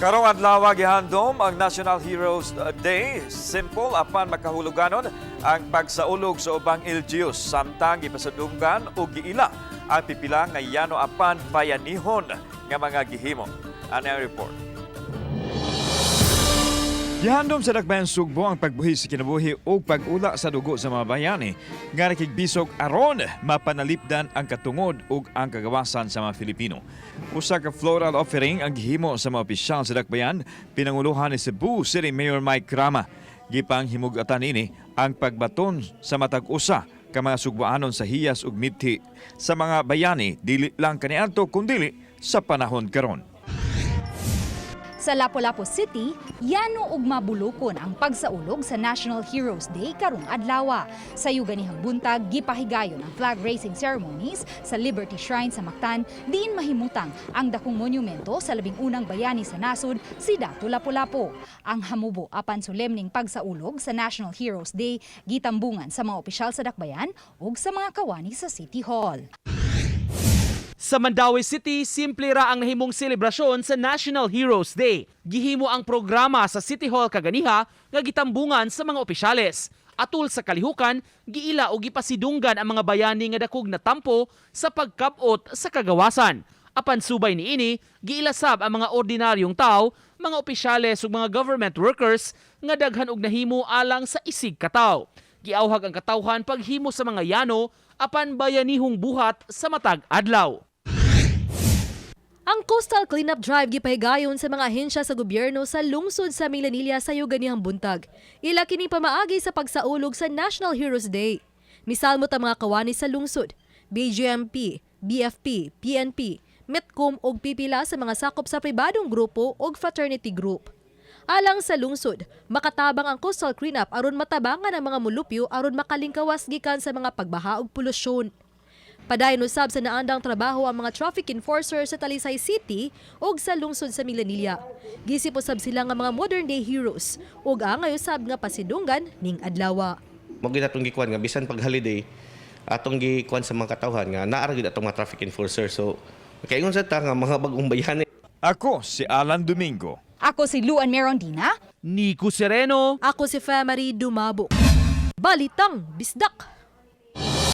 Karong adlaw gihandom ang National Heroes Day. Simple apan makahuluganon ang pagsaulog sa ubang LGUs samtang gipasadunggan o giila ang pipila nga yano apan bayanihon nga mga gihimo. Ano ang report? Gihandom sa Dakbayan Sugbo ang pagbuhi sa kinabuhi o pag-ula sa dugo sa mga bayani nga nakigbisog aron mapanalipdan ang katungod ug ang kagawasan sa mga Filipino. Usa ka floral offering ang gihimo sa mga opisyal sa Dakbayan, pinanguluhan ni Cebu City Mayor Mike Crama. Gipang himugatan ini ang pagbaton sa matag usa ka mga sugboanon sa hiyas ug mithi sa mga bayani dili lang kaniadto kundi sa panahon karon. Sa Lapu-Lapu City, yano ug mabulukon ang pagsaulog sa National Heroes Day karong adlaw. Sa yuganihang buntag, gipahigayon ang flag raising ceremonies sa Liberty Shrine sa Mactan, diin mahimutang ang dakong monumento sa labing unang bayani sa nasod, si Dato Lapu-Lapu. Ang hamubo apan solemning pagsaulog sa National Heroes Day gitambungan sa mga opisyal sa Dakbayan ug sa mga kawani sa City Hall. Sa Mandaue City, simple ra ang nahimong selebrasyon sa National Heroes Day. Gihimo ang programa sa City Hall kaganiha nga gitambungan sa mga opisyales. Atul sa kalihukan, giila o gipasidunggan ang mga bayani nga dakog natampo sa pagkabot sa kagawasan. Apan subay niini, giilasab ang mga ordinaryong tao, mga opisyales ug mga government workers nga daghan og nahimo alang sa isig kataw. Giawhag ang katawhan paghimo sa mga yano apan bayanihong buhat sa matag adlaw. Ang Coastal Cleanup Drive gipahigayon sa mga ahensya sa gobyerno sa lungsod sa Milanilla sa yuganihang buntag. Ila kini pamaagi sa pagsaulog sa National Heroes Day. Misalmot ang mga kawani sa lungsod, BGMP, BFP, PNP, Metcom ug pipila sa mga sakop sa pribadong grupo ug fraternity group. Alang sa lungsod, makatabang ang coastal cleanup aron matabangan ang mga mulupyo aron makalingkawas gikan sa mga pagbaha ug polusyon. Padayon usab sa naandang trabaho ang mga traffic enforcer sa Talisay City ug sa lungsod sa Milanilla. Gisip usab sila nga mga modern day heroes ug ang usab nga pasidunggan ning adlaw. Mo gid atong gikuan nga bisan pag holiday atong gikuan sa mga katawhan nga naara gid atong mga traffic enforcer. So kaingon sa ta nga mga bag-ong bayani. Ako si Alan Domingo. Ako si Luan Merondina. Nico Sereno. Ako si Famary Dumabo. Balitang Bisdak.